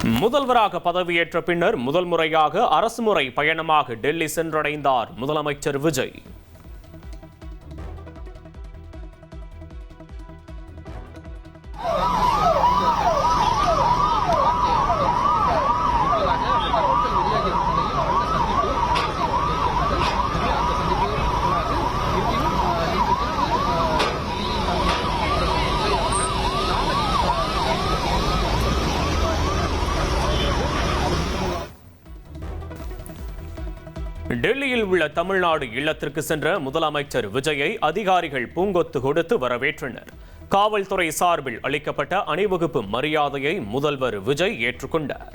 முதல்வராக பதவியேற்ற பின்னர் முதல் முறையாக அரசுமுறை பயணமாக டெல்லி சென்றடைந்தார் முதலமைச்சர் விஜய். டெல்லியில் உள்ள தமிழ்நாடு இல்லத்திற்கு சென்ற முதலமைச்சர் விஜயை அதிகாரிகள் பூங்கொத்து கொடுத்து வரவேற்றனர். காவல்துறை சார்பில் அளிக்கப்பட்ட அணிவகுப்பு மரியாதையை முதல்வர் விஜய் ஏற்றுக்கொண்டார்.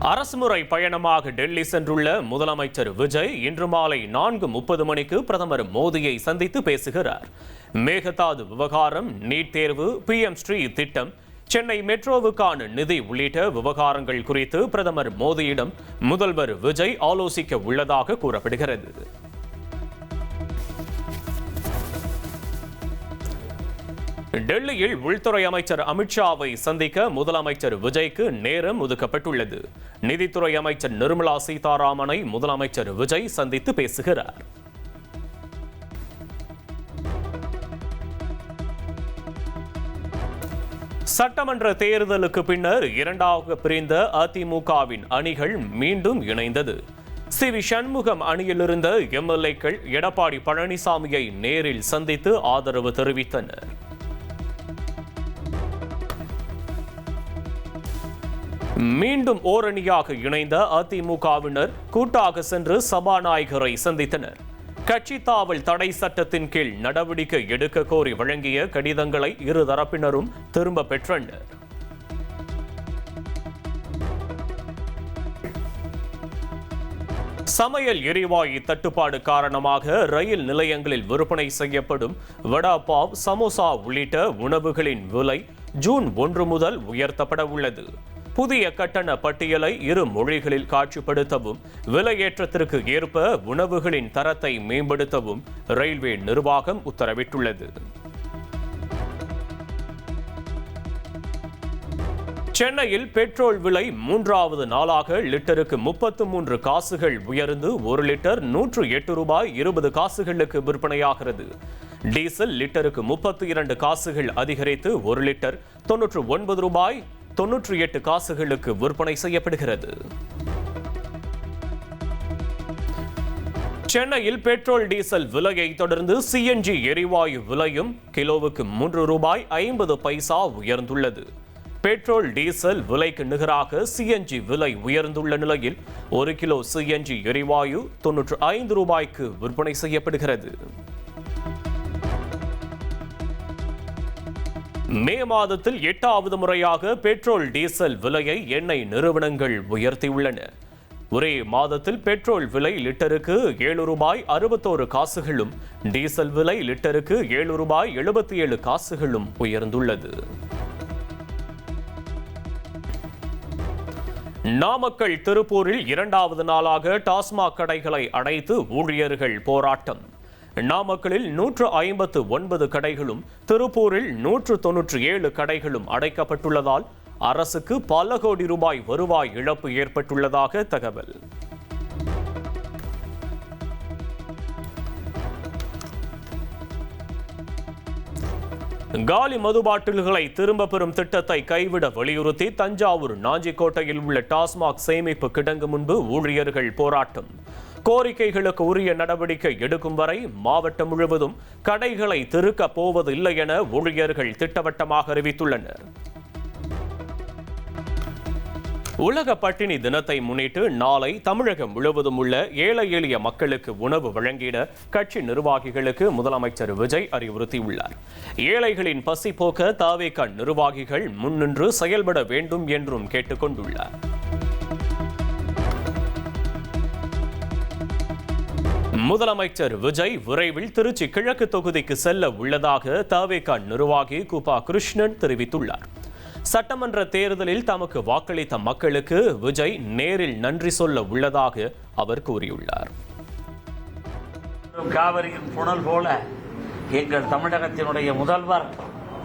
அரசுமுறை பயணமாக டெல்லி சென்றுள்ள முதலமைச்சர் விஜய் இன்று மாலை 4:30 மணிக்கு பிரதமர் மோடியை சந்தித்து பேசுகிறார். மேகதாது விவகாரம், நீட் தேர்வு, PM ஸ்ரீ திட்டம், சென்னை மெட்ரோவுக்கான நிதி உள்ளிட்ட விவகாரங்கள் குறித்து பிரதமர் மோடியிடம் முதல்வர் விஜய் ஆலோசிக்க உள்ளதாக கூறப்படுகிறது. டெல்லியில் உள்துறை அமைச்சர் அமித்ஷாவை சந்திக்க முதலமைச்சர் விஜய்க்கு நேரம் ஒதுக்கப்பட்டுள்ளது. நிதித்துறை அமைச்சர் நிர்மலா சீதாராமனை முதலமைச்சர் விஜய் சந்தித்து பேசுகிறார். சட்டமன்ற தேர்தலுக்கு பின்னர் இரண்டாக பிரிந்த அதிமுகவின் அணிகள் மீண்டும் இணைந்தது. சி.வி. சண்முகம் அணியிலிருந்த MLA-க்கள் எடப்பாடி பழனிசாமியை நேரில் சந்தித்து ஆதரவு தெரிவித்தனர். மீண்டும் ஓரணியாக இணைந்த அதிமுகவினர் கூட்டாக சென்று சபாநாயகரை சந்தித்தனர். கட்சி தாவல் தடை சட்டத்தின் கீழ் நடவடிக்கை எடுக்க கோரி வழங்கிய கடிதங்களை இரு தரப்பினரும் திரும்ப பெற்றனர். சமையல் எரிவாயு தட்டுப்பாடு காரணமாக ரயில் நிலையங்களில் விற்பனை செய்யப்படும் வடா பாவ், சமோசா உள்ளிட்ட உணவுகளின் விலை ஜூன் 1 முதல் உயர்த்தப்பட உள்ளது. புதிய கட்டண பட்டியலை இரு மொழிகளில் காட்சிப்படுத்தவும், விலையேற்றத்திற்கு ஏற்ப உணவுகளின் தரத்தை மேம்படுத்தவும் ரயில்வே நிர்வாகம் உத்தரவிட்டுள்ளது. சென்னையில் பெட்ரோல் விலை 3வது நாளாக லிட்டருக்கு 33 காசுகள் உயர்ந்து 1 லிட்டர் 108 ரூபாய் 20 காசுகளுக்கு விற்பனையாகிறது. டீசல் லிட்டருக்கு 32 காசுகள் அதிகரித்து 1 லிட்டர் 99 ரூபாய் 98 காசுகளுக்கு விற்பனை செய்யப்படுகிறது. சென்னையில் பெட்ரோல் டீசல் விலையை தொடர்ந்து CNG எரிவாயு விலையும் கிலோவுக்கு 3 ரூபாய் 50 பைசா உயர்ந்துள்ளது. பெட்ரோல் டீசல் விலைக்கு நிகராக CNG விலை உயர்ந்துள்ள நிலையில் 1 கிலோ CNG எரிவாயு 95 ரூபாய்க்கு விற்பனை செய்யப்படுகிறது. மே மாதத்தில் 8வது முறையாக பெட்ரோல் டீசல் விலையை எண்ணெய் நிறுவனங்கள் உயர்த்தியுள்ளன. ஒரே மாதத்தில் பெட்ரோல் விலை லிட்டருக்கு 7 ரூபாய் 61 காசுகளும், டீசல் விலை லிட்டருக்கு 7 ரூபாய் 77 காசுகளும் உயர்ந்துள்ளது. நாமக்கல், திருப்பூரில் 2வது நாளாக டாஸ்மாக் கடைகளை அடைத்து ஊழியர்கள் போராட்டம். நாமக்கலில் 159 கடைகளும், திருப்பூரில் 197 கடைகளும் அடைக்கப்பட்டுள்ளதால் அரசுக்கு பல கோடி ரூபாய் வருவாய் இழப்பு ஏற்பட்டுள்ளதாக தகவல். காலி மது பாட்டில்களை திரும்ப பெறும் திட்டத்தை கைவிட வலியுறுத்தி தஞ்சாவூர் நாஞ்சிக்கோட்டையில் உள்ள டாஸ்மாக் சேமிப்பு கிடங்கு முன்பு ஊழியர்கள் போராட்டம். கோரிக்கைகளுக்கு உரிய நடவடிக்கை எடுக்கும் வரை மாவட்டம் முழுவதும் கடைகளை திறக்கப் போவதில்லை என ஊழியர்கள் திட்டவட்டமாக அறிவித்துள்ளனர். உலக பட்டினி தினத்தை முன்னிட்டு நாளை தமிழகம் முழுவதும் உள்ள ஏழை எளிய மக்களுக்கு உணவு வழங்கிட கட்சி நிர்வாகிகளுக்கு முதலமைச்சர் விஜய் அறிவுறுத்தியுள்ளார். ஏழைகளின் பசி போக்க தவேக நிர்வாகிகள் முன்னின்று செயல்பட வேண்டும் என்றும் கேட்டுக்கொண்டுள்ளார். முதலமைச்சர் விஜய் விரைவில் திருச்சி கிழக்கு தொகுதிக்கு செல்ல உள்ளதாக தவேக நிர்வாகி குபா கிருஷ்ணன் தெரிவித்துள்ளார். சட்டமன்ற தேர்தலில் தமக்கு வாக்களித்த மக்களுக்கு விஜய் நேரில் நன்றி சொல்ல உள்ளதாக அவர் கூறியுள்ளார். காவிரியின் புனல் போல எங்கள் தமிழகத்தினுடைய முதல்வர்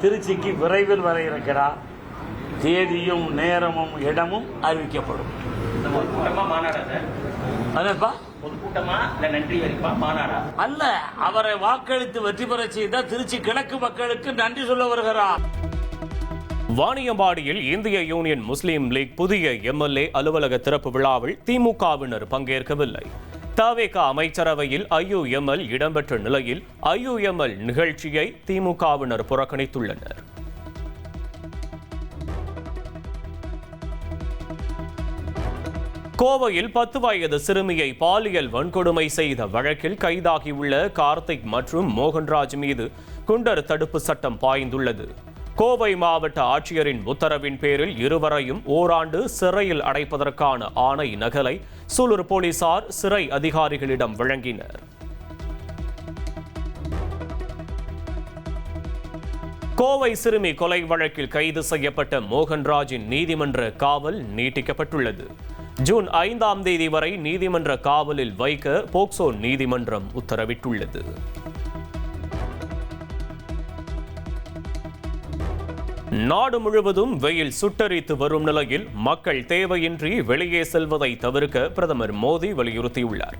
திருச்சிக்கு விரைவில் வர இருக்கிறார். தேதியும் நேரமும் இடமும் அறிவிக்கப்படும். அல்ல, அவரை வாக்களித்து வெற்றி பெற செய்த திருச்சி கிழக்கு மக்களுக்கு நன்றி சொல்ல வருகிறார். வாணியம்பாடியில் இந்திய யூனியன் முஸ்லீம் லீக் புதிய எம்எல்ஏ அலுவலக திறப்பு விழாவில் திமுகவினர் பங்கேற்கவில்லை. தவேக அமைச்சரவையில் ஐயுஎம்எல் இடம்பெற்ற நிலையில் ஐயுஎம்எல் நிகழ்ச்சியை திமுகவினர் புறக்கணித்துள்ளனர். கோவையில் 10 வயது சிறுமியை பாலியல் வன்கொடுமை செய்த வழக்கில் கைதாகியுள்ள கார்த்திக் மற்றும் மோகன்ராஜ் மீது குண்டர் தடுப்பு சட்டம் பாய்ந்துள்ளது. கோவை மாவட்ட ஆட்சியரின் உத்தரவின் பேரில் இருவரையும் ஓராண்டு சிறையில் அடைப்பதற்கான ஆணை நகலை சூலூர் போலீசார் சிறை அதிகாரிகளிடம் வழங்கினர். கோவை சிறுமி கொலை வழக்கில் கைது செய்யப்பட்ட மோகன்ராஜின் நீதிமன்ற காவல் நீட்டிக்கப்பட்டுள்ளது. ஜூன் 5ஆம் தேதி வரை நீதிமன்ற காவலில் வைக்க போக்சோ நீதிமன்றம் உத்தரவிட்டுள்ளது. நாடு முழுவதும் வெயில் சுட்டரித்து வரும் நிலையில் மக்கள் தேவையின்றி வெளியே செல்வதை தவிர்க்க பிரதமர் மோடி வலியுறுத்தியுள்ளார்.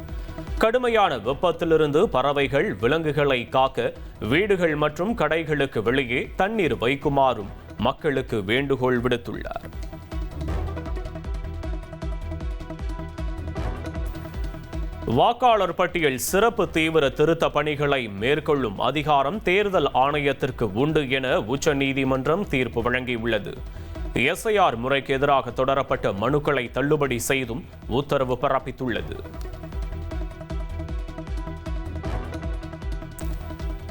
கடுமையான வெப்பத்திலிருந்து பறவைகள், விலங்குகளை காக்க வீடுகள் மற்றும் கடைகளுக்கு வெளியே தண்ணீர் வைக்குமாறும் மக்களுக்கு வேண்டுகோள் விடுத்துள்ளார். வாக்காளர் பட்டியல் சிறப்பு தீவிர திருத்த பணிகளை மேற்கொள்ளும் அதிகாரம் தேர்தல் ஆணையத்திற்கு உண்டு என உச்சநீதிமன்றம் தீர்ப்பு வழங்கியுள்ளது. எஸ்ஐஆர் முறைக்கு எதிராக தொடரப்பட்ட மனுக்களை தள்ளுபடி செய்தும் உத்தரவு பிறப்பித்துள்ளது.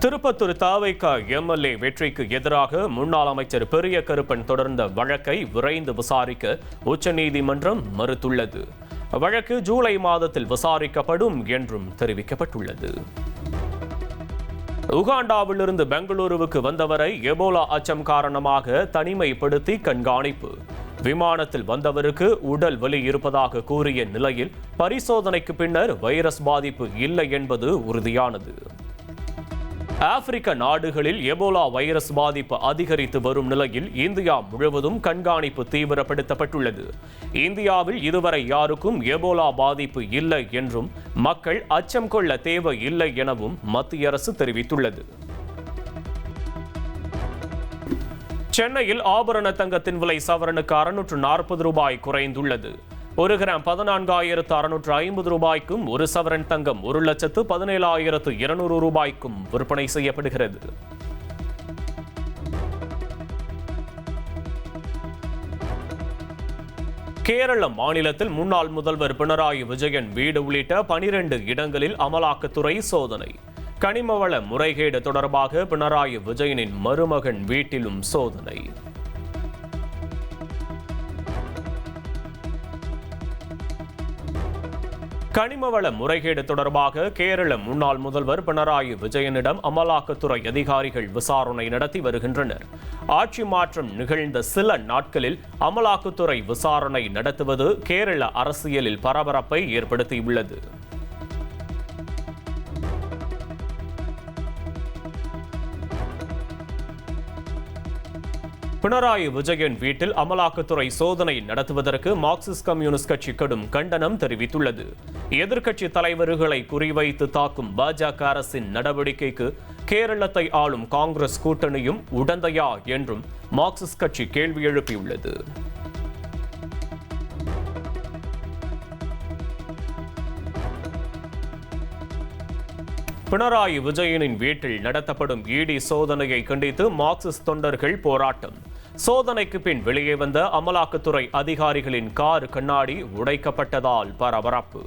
திருப்பத்தூர் தவேக எம்எல்ஏ வெற்றிக்கு எதிராக முன்னாள் அமைச்சர் பெரிய கருப்பன் தொடர்ந்த வழக்கை விரைந்து விசாரிக்க உச்சநீதிமன்றம் மறுத்துள்ளது. வழக்கு ஜூலை மாதத்தில் விசாரிக்கப்படும் என்றும் தெரிவிக்கப்பட்டுள்ளது. உகாண்டாவிலிருந்து பெங்களூருவுக்கு வந்தவரை எபோலா அச்சம் காரணமாக தனிமைப்படுத்தி கண்காணிப்பு. விமானத்தில் வந்தவருக்கு உடல் வலி இருப்பதாக கூறிய நிலையில் பரிசோதனைக்கு பின்னர் வைரஸ் பாதிப்பு இல்லை என்பது உறுதியானது. ஆப்பிரிக்க நாடுகளில் எபோலா வைரஸ் பாதிப்பு அதிகரித்து வரும் நிலையில் இந்தியா முழுவதும் கண்காணிப்பு தீவிரப்படுத்தப்பட்டுள்ளது. இந்தியாவில் இதுவரை யாருக்கும் எபோலா பாதிப்பு இல்லை என்றும் மக்கள் அச்சம் கொள்ள தேவையில்லை எனவும் மத்திய அரசு தெரிவித்துள்ளது. சென்னையில் ஆபரண தங்கத்தின் விலை சவரனுக்கு 640 ரூபாய் குறைந்துள்ளது. 1 கிராம் 14,650 ரூபாய்க்கும், 1 சவரன் தங்கம் 1,17,200 ரூபாய்க்கும் விற்பனை செய்யப்படுகிறது. கேரள மாநிலத்தில் முன்னாள் முதல்வர் பினராயி விஜயன் வீடு உள்ளிட்ட 12 இடங்களில் அமலாக்கத்துறை சோதனை. கனிமவள முறைகேடு தொடர்பாக பினராயி விஜயனின் மருமகன் வீட்டிலும் சோதனை. கனிமவள முறைகேடு தொடர்பாக கேரள முன்னாள் முதல்வர் பினராயி விஜயனிடம் அமலாக்கத்துறை அதிகாரிகள் விசாரணை நடத்தி வருகின்றனர். ஆட்சி மாற்றம் நிகழ்ந்த சில நாட்களில் அமலாக்கத்துறை விசாரணை நடத்துவது கேரள அரசியலில் பரபரப்பை ஏற்படுத்தியுள்ளது. பினராயி விஜயன் வீட்டில் அமலாக்கத்துறை சோதனை நடத்துவதற்கு மார்க்சிஸ்ட் கம்யூனிஸ்ட் கட்சி கடும் கண்டனம் தெரிவித்துள்ளது. எதிர்க்கட்சி தலைவர்களை குறிவைத்து தாக்கும் பாஜக அரசின் நடவடிக்கைக்கு கேரளத்தை ஆளும் காங்கிரஸ் கூட்டணியும் உடந்தையா என்றும் மார்க்சிஸ்ட் கட்சி கேள்வி எழுப்பியுள்ளது. பினராயி விஜயனின் வீட்டில் நடத்தப்படும் இடி சோதனையை கண்டித்து மார்க்சிஸ்ட் தொண்டர்கள் போராட்டம். சோதனைக்கு பின் வெளியே வந்த அமலாக்கத்துறை அதிகாரிகளின் கார் கண்ணாடி உடைக்கப்பட்டதால் பரபரப்பு.